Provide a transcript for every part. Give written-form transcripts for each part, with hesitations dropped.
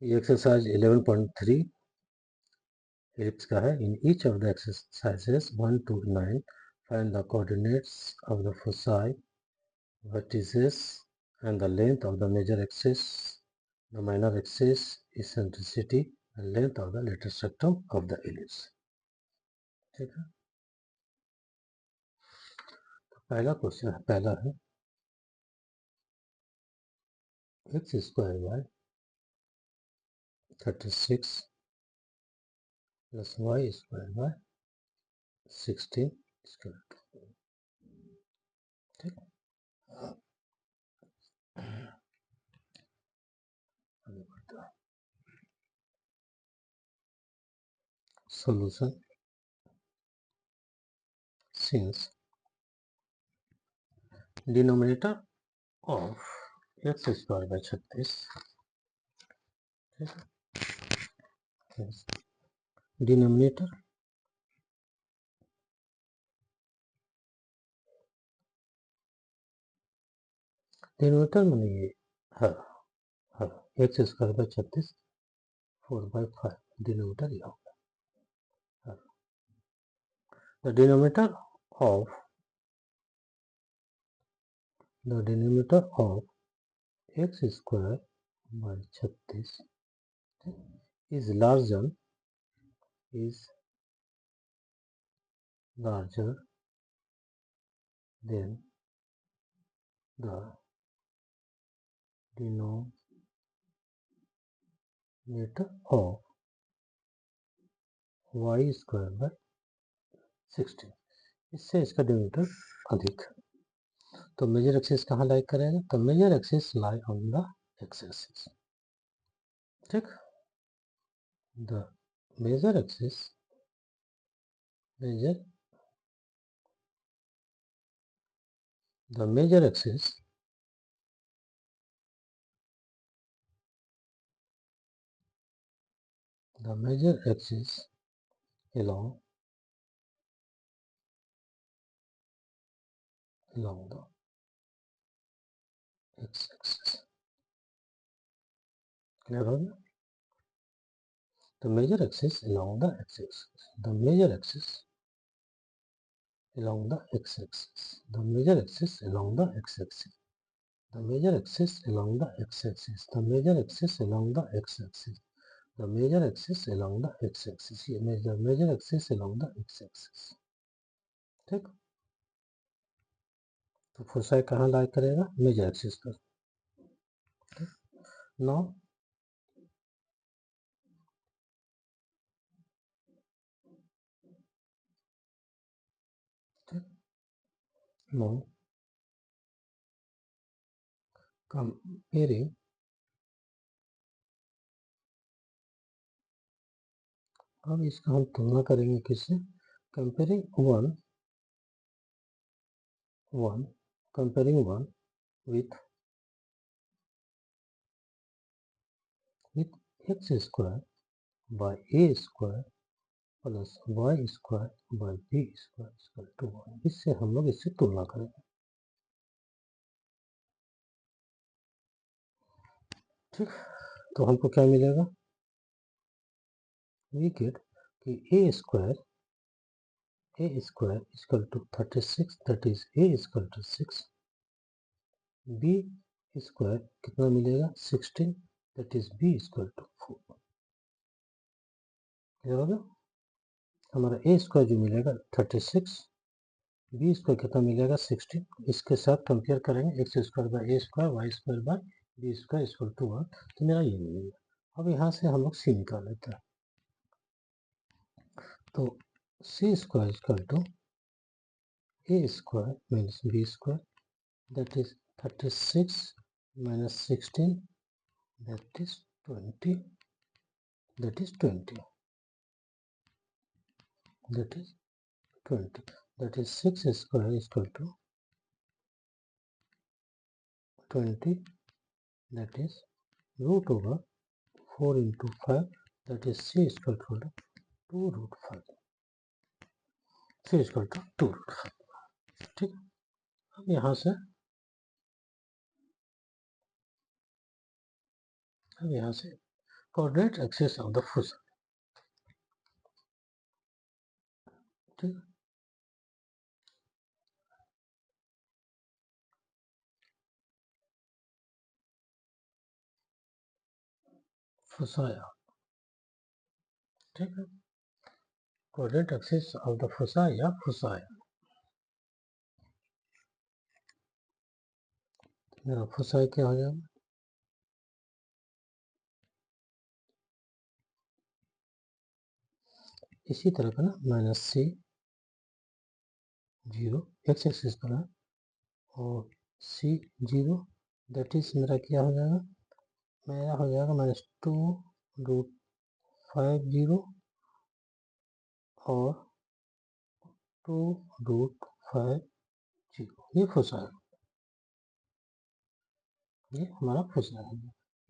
ये exercise 11.3 ellipse का है. In each of the exercises 1 to 9 find the coordinates of the foci, vertices and the length of the major axis, the minor axis, eccentricity and length of the lateral spectrum of the ellipse. ठीक है. तो पहला question है, पहला है x square by 36 plus y square by 16 square. ठीक. Solution. Since denominator of x square by 36, denominator मैंने ये है एक्स स्क्वायर बाय 36 4/5 डिनोमिनेटर यह होगा. The denominator of x square by 36 is larger than the denominator of y square by 16. इससे इसका denominator अधिक है. तो मेजर एक्सिस कहाँ लाई करेगा? तो major axis lie on the x axis. ठीक. The major axis along the x-axis. Clear हो गया? The major axis along the x-axis. The major axis along the x-axis. The major axis along the x-axis. The major axis along the x-axis. The major axis along the x-axis. The major axis along the x-axis. ये major axis along the x-axis. ठीक. तो foci कहाँ लाई करेगा? Major axis पर. Now comparing अब इसका हम तुलना करेंगे किससे? Comparing one with x square by a square plus y square by b square equal to 1. इससे हम लोग इससे तुलना करेंगे. ठीक. तो हमको क्या मिलेगा? वी गेट कि A square equal to 36, that is A equal to 6. B square कितना मिलेगा? 16, that is B equal to 4. Clear हो गया? हमारा ए स्क्वायर जो मिलेगा 36, बी स्क्वायर कितना मिलेगा? 16. इसके साथ कंपेयर करेंगे x square by a square y square by b square equal to 1. तो मेरा ये मिलेगा. अब यहाँ से हम लोग सी निकाल लेते हैं. तो C square equal to A square minus B square, that is 36 minus 16, that is 20, that is 20, that is 20, that is 6 square equal to 20, that is root over 4 into 5, that is c is equal to 2 root 5. c is equal to 2 root 5. ठीक. अब यहाँ से coordinate axis of the फुसा, ठीक है। फुसाया, ठीक है, coordinate axis of the फुसा या फुसाया। मेरा फुसाई क्या हो जाएगा, इसी तरह का ना, -c0 एक्स एक्सिस पर है और c0 दैट इज मेरा क्या हो जाएगा, मेरा हो जाएगा -2√50 और 2√50, ये फुसा है, ये हमारा फुसा है।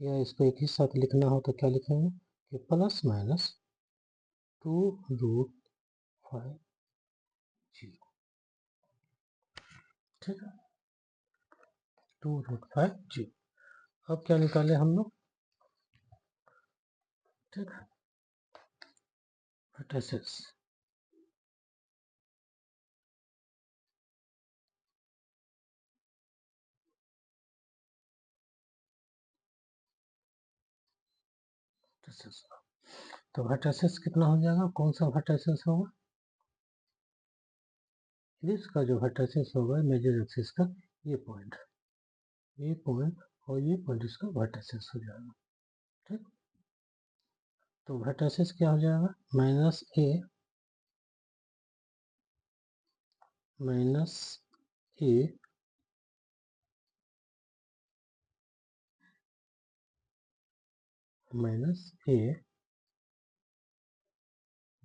या इसको एक ही साथ लिखना हो तो क्या लिखेंगे कि +-2√50, ठीक है, 2√50। अब क्या निकाले हम लोग, ठीक है, वर्टिसेस, तो वर्टिसेस कितना हो जाएगा, कौन सा वर्टिसेस होगा, इसका जो वर्टिसेस होगा मेजर एक्सिस का ये पॉइंट और ये पॉइंट इसका वर्टिसेस हो जाएगा, ठीक। तो वर्टिसेस क्या हो जाएगा, -a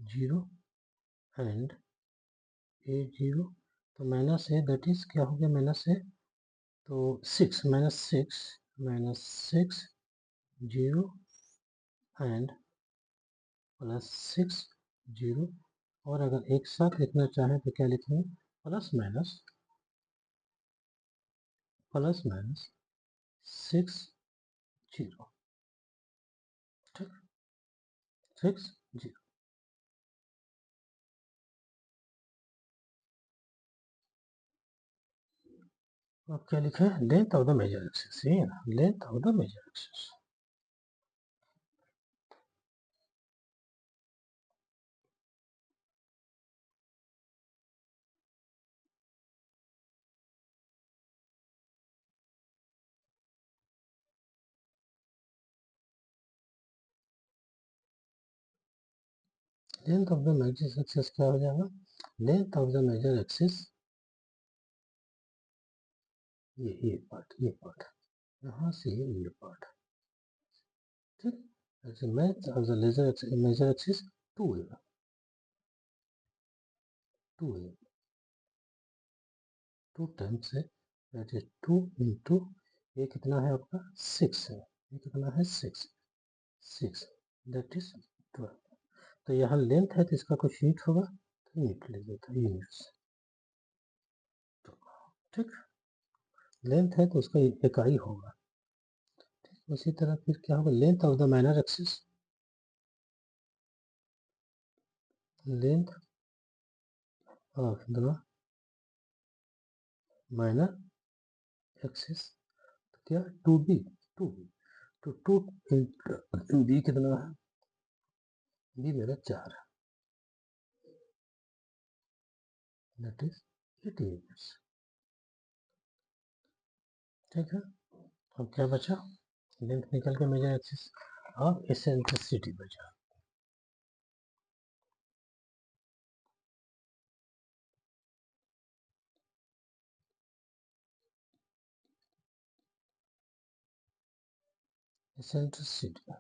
-a0 एंड a0, तो -a दैट इज क्या हो गया, -a तो 6 -6 एंड +6 0, और अगर एक साथ लिखना चाहें तो क्या लिखेंगे, +- 6 0, ठीक, 6 0। अब क्या लिखे, length of the major axis, ये ना, length of the major axis, length of the major axis क्या हो जाएगा, length of the major axis, ये पार्ट यहाँ से ये पार्ट, ठीक, ऐसे length of the major axis 2a 2 times है, दैट इज 2 इंटू, ये कितना है आपका 6 है, ये कितना है 6 दैट इज 12। तो यहाँ लेंथ है तो इसका कुछ यूनिट होगा, तो यूनिट ले लेता है, यूनिट्स, ठीक, लेंथ है तो उसका इकाई होगा, ठीक। उसी तरह फिर क्या होगा, length of the minor axis, length of the minor axis, तो क्या 2b, 2b, तो 2 बी कितना है, बी मेरा 4 है, दैट इज 80 यूनिट्स, ठीक है। अब क्या बचा, लेंथ निकल के मेजर एक्सिस, और एसेंट्रिसिटी बचा, एसेंट्रिसिटी,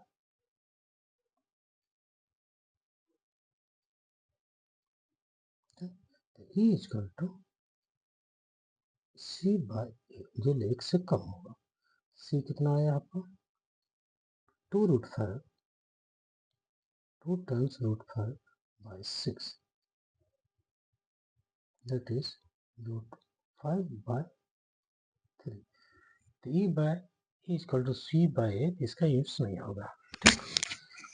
तो E equal to C by A, जो एक से कम होगा, सी कितना आया आपका 2√5, 2 times √5 by 6, that is √5 by 3, तो E by E equal to C by A, इसका यूज नहीं होगा, ठीक।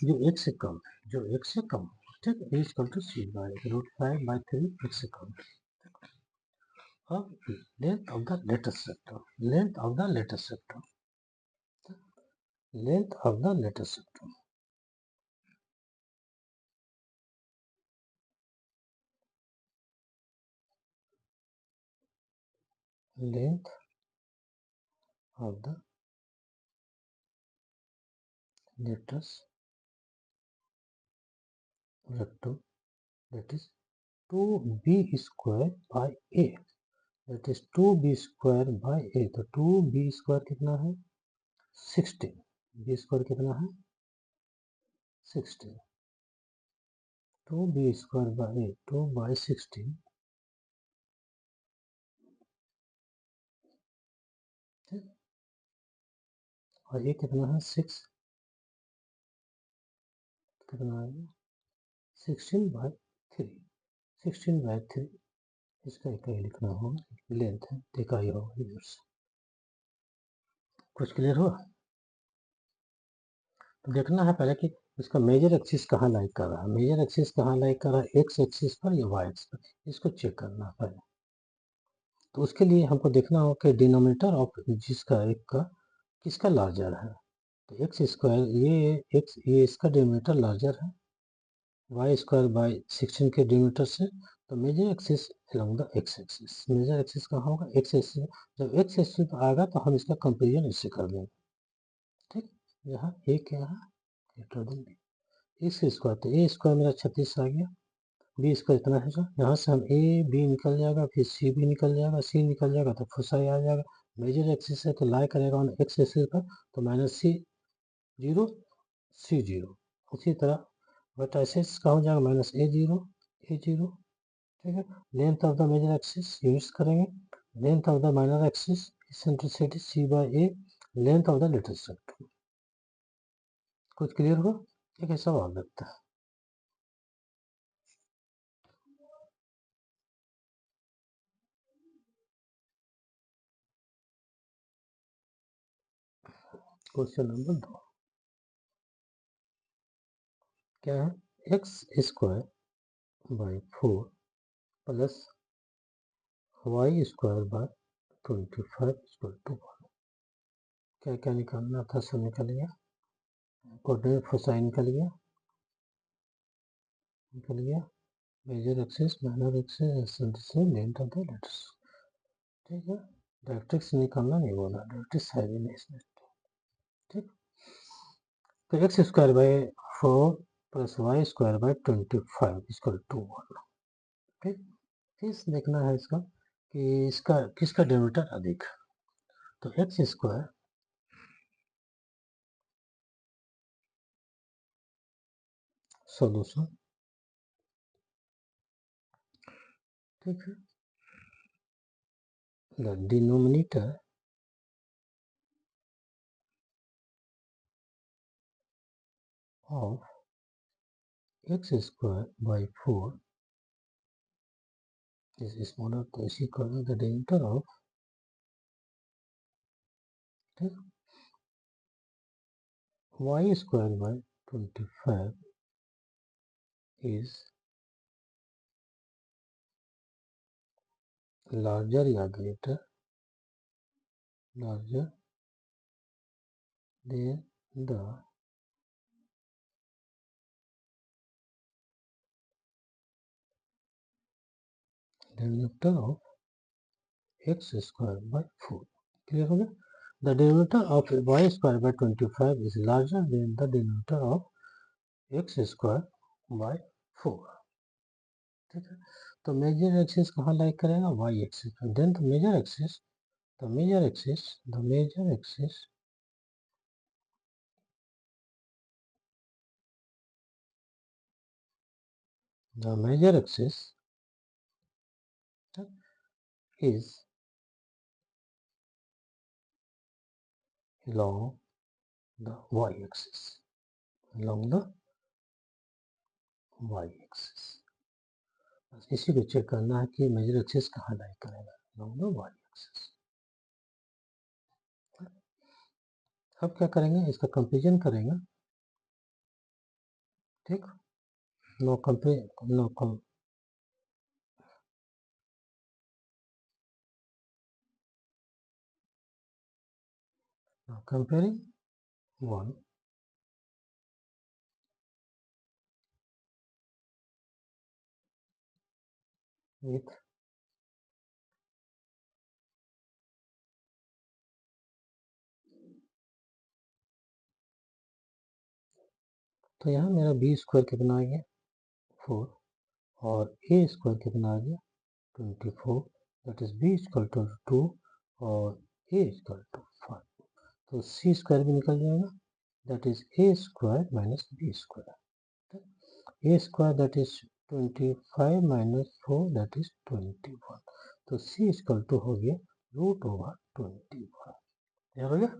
जो एक से कम है, जो एक से कम, ठीक है, is equal to C by √5/3 एक से कम। अब length of the latus rectum, length of the latus rectum, length of the latus rectum, length of the latus rectum that is 2b square by a, that is 2b square by a, तो 2b square कितना है 16, b square कितना है 16, 2b square by a, 2 by 16, ठीक, और ये कितना है 6, कितना है 16 by 3, 16 by 3, इसका इकाई लिखना होगा, लेंथ है, इकाई होगा इधर से। कुछ क्लियर हुआ? तो देखना है पहले कि इसका मेजर एक्सिस कहाँ लाइक कर रहा है, मेजर एक्सिस कहाँ लाइक कर रहा है, एक्स एक्सिस पर या वाई एक्सिस पर, इसको चेक करना है पहले। तो उसके लिए हमको देखना होगा कि डिनोमिनेटर ऑफ जिसका एक का किसका लार्जर है, तो एक्स स्क्वायर ये इसका डिनोमिनेटर लार्जर है वाई स्क्वायर बाई 16 के डिनोमिनेटर से, तो major axis along the x axis, major axis कहाँ होगा एक्स एक्सिस, जब एक्स एक्सिस पर आएगा तो हम इसका कंपेरिजन इससे कर लेंगे, ठीक, यहाँ ए क्या है greater than b, x square, तो ए स्क्वायर मेरा 36 आ गया, बी स्क्वायर इतना है सर, यहाँ से हम ए बी निकल जाएगा, फिर सी भी निकल जाएगा, सी निकल जाएगा तो फुसाई आ जाएगा, मेजर एक्सिस है तो लाई करेगा ऑन एक्स एक्सिस पर, तो -c0 c0, उसी तरह वर्टाइसिस का हो जाएगा -a0 a0, ठीक है। Length of the major axis use करेंगे, length of the minor axis eccentricity c by a, length of the latus सेक्टर। कुछ क्लियर हुआ? एक ऐसा सवाल लगता है, क्वेश्चन नंबर 2 क्या है, x square by 4 plus y square by 25 equal to 1, क्या क्या निकालना था, सब निकल गया, कोऑर्डिनेट फोसाई निकल गया, major axis minor axis eccentric length of the latus, ठीक है, डायरेक्ट्रिक्स निकालना नहीं बोला, डायरेक्ट्रिक्स है भी नहीं इसमें, ठीक, तो x square by 4 plus y square by 25 equal to 1, ठीक, फिर देखना है इसका कि इसका किसका डिनोमिनेटर अधिक है, तो एक्स स्क्वायर सॉल्यूशन, ठीक है, the denominator of x square by 4 is smaller to is equal to the denominator of, ठीक, y square by 25 is larger या greater, larger than the denominator of x square by 4, clear हो गया, the denominator of y square by 25 is larger than the denominator of x square by 4, ठीक है, तो major axis कहाँ lie करेगा y एक्सिस, then the major axis, the major axis, the major axis the major axis is along the y-axis, along the y-axis, बस इसी को check करना है कि मेजर एक्सिस कहाँ लाई करेगा, along the y-axis। अब क्या करेंगे, इसका कंपेरिजन करेंगे, ठीक, now compare, now comparing 1 with तो यहाँ मेरा बी स्क्वायर कितना आ गया 4 और ए स्क्वायर कितना आ गया 24, that is B equal to 2 और ए इक्वल टू 5, तो सी स्क्वायर भी निकल जाएगा, that is a square minus B square, a square that is 25 minus 4 that is 21, तो सी इक्वल टू हो गया रूट ओवर 21, याद हो गया।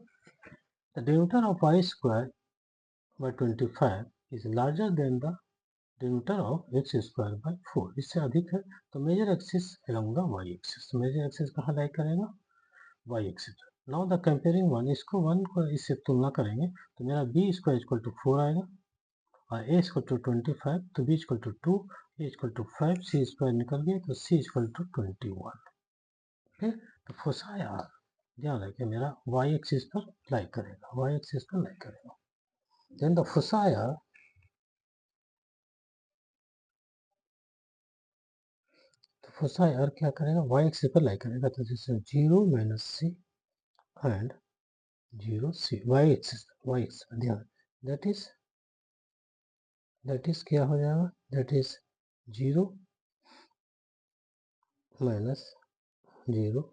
The denominator of y square by 25 is larger than the denominator of x square by 4, इससे अधिक है, तो major axis along the y axis, तो मेजर एक्सिस कहाँ लाई करेगा y axis. Now the comparing one, इसको वन को इससे तुलना करेंगे तो मेरा b स्क्वायर इक्वल टू 4 आएगा और a इक्वल टू 25, तो b equal to 2, a equal to 5, c square निकल गया तो c इक्वल टू 21, ठीक। तो फोसाई आर ध्यान रखिए मेरा y एक्सिस पर लाई करेगा, y एक्सिस पर लाई करेगा। देन द फोसाई आर, तो फोसाई आर क्या करेगा y एक्सिस पर लाई करेगा, तो जैसे 0 minus c and 0 c y axis ध्यान, दैट इज क्या हो जाएगा, दैट इज 0 माइनस 0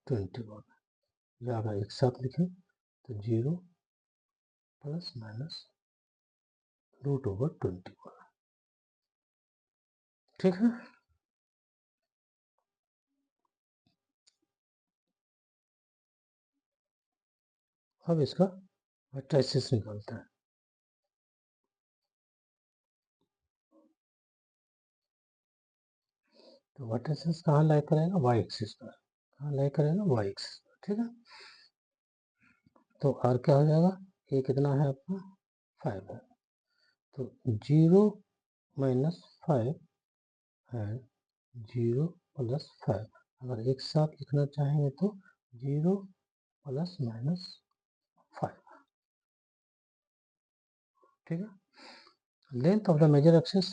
21, या अगर एक साथ लिखें तो 0 प्लस माइनस रूट ओवर 21, ठीक है। अब इसका मैट्रिसेस निकालते हैं, तो मैट्रिसेस कहाँ लाई करेगा y एक्सिस पर, कहाँ लाई करेगा y एक्सिस पर, ठीक है। तो r क्या हो जाएगा, ये कितना है आपका 5 है, तो 0 माइनस 5 एंड 0 प्लस 5, अगर एक साथ लिखना चाहेंगे तो 0 प्लस माइनस 5, ठीक है। Length of the major axis,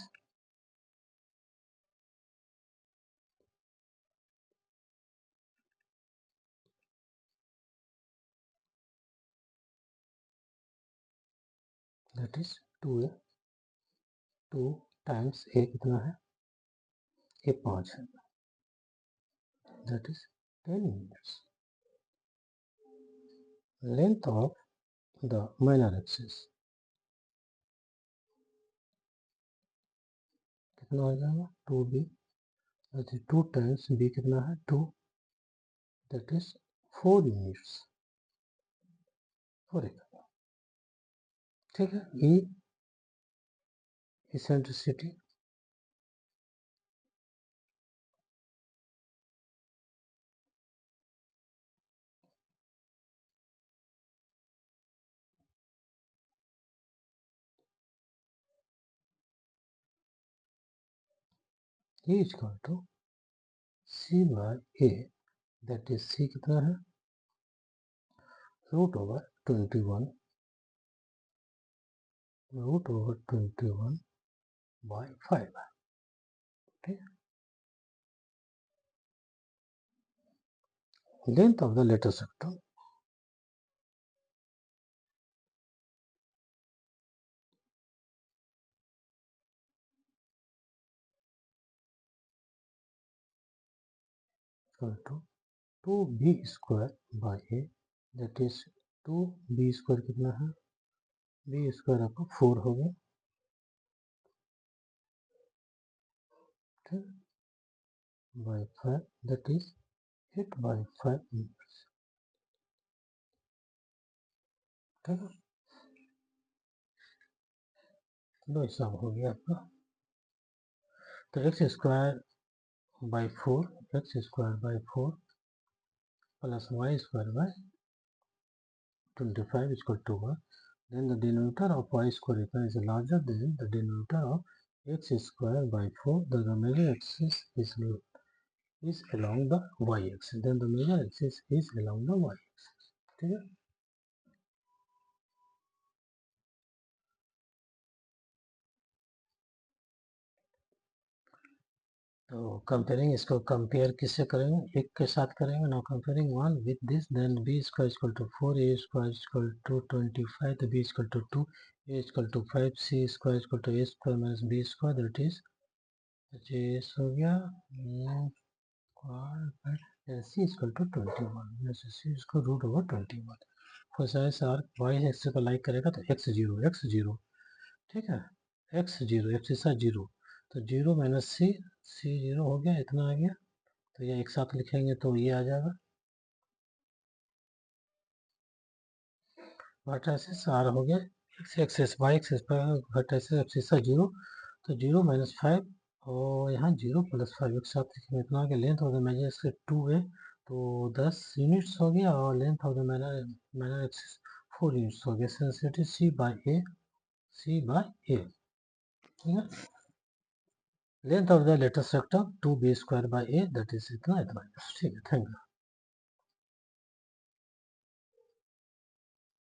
that is 2a, 2 times a कितना है, a 5 है, that is 10 metres. Length of the minor axis कितना हो जाएगा 2b, that is 2 times b कितना है 2, दैट इज 4 यूनिट्स फॉर एक, ठीक है। e eccentricity, e is equal to c by a, that is c कितना है root over 21, root over 21 by 5, ठीक है। Length of the latus rectum, equal to 2b square by a, that is 2b square कितना है, b square आपका 4 हो गया, ठीक, by 5, that is 8 by 5 metres, ठीक है। लो हिसाब हो गया आपका। तो x square by 4 plus y square by 25 is equal to 1. Then the denominator of y square is larger than the denominator of x square by 4. The major axis is along the y axis. Then the major axis is along the y axis. ठीक है. तो comparing, इसको compare किससे करेंगे, एक के साथ करेंगे. Now comparing one with this, then B square equal to 4, A square equal to 25, तो B equal to 2, A equal to 5, C square equal to A square minus B square, that is 25 हो गया, C equal to 21, C इसको root over 21. कोसाइस आर्क Y axis को lie करेगा तो x 0, ठीक है, x 0, x के साथ 0, तो 0 माइनस सी, सी 0 हो गया, इतना आ गया. तो ये एक साथ लिखेंगे तो ये आ जाएगा. वर्टाइसिस आर हो गया, एक्स एक्सेस वाई एक्सेस पर वर्टाइसिस एक्सेस 0, तो 0 माइनस 5 और यहाँ 0 प्लस 5 एक साथ लिखेंगे, इतना आ गया. Length of the major axis 2 है तो 10 यूनिट्स हो गया, और length of the major axis 4 units हो गया. सेंसिटिविटी सी बाय ए, ठीक है. Length of the latus rectum 2b square by a, that is इतना, ठीक है. Thank you.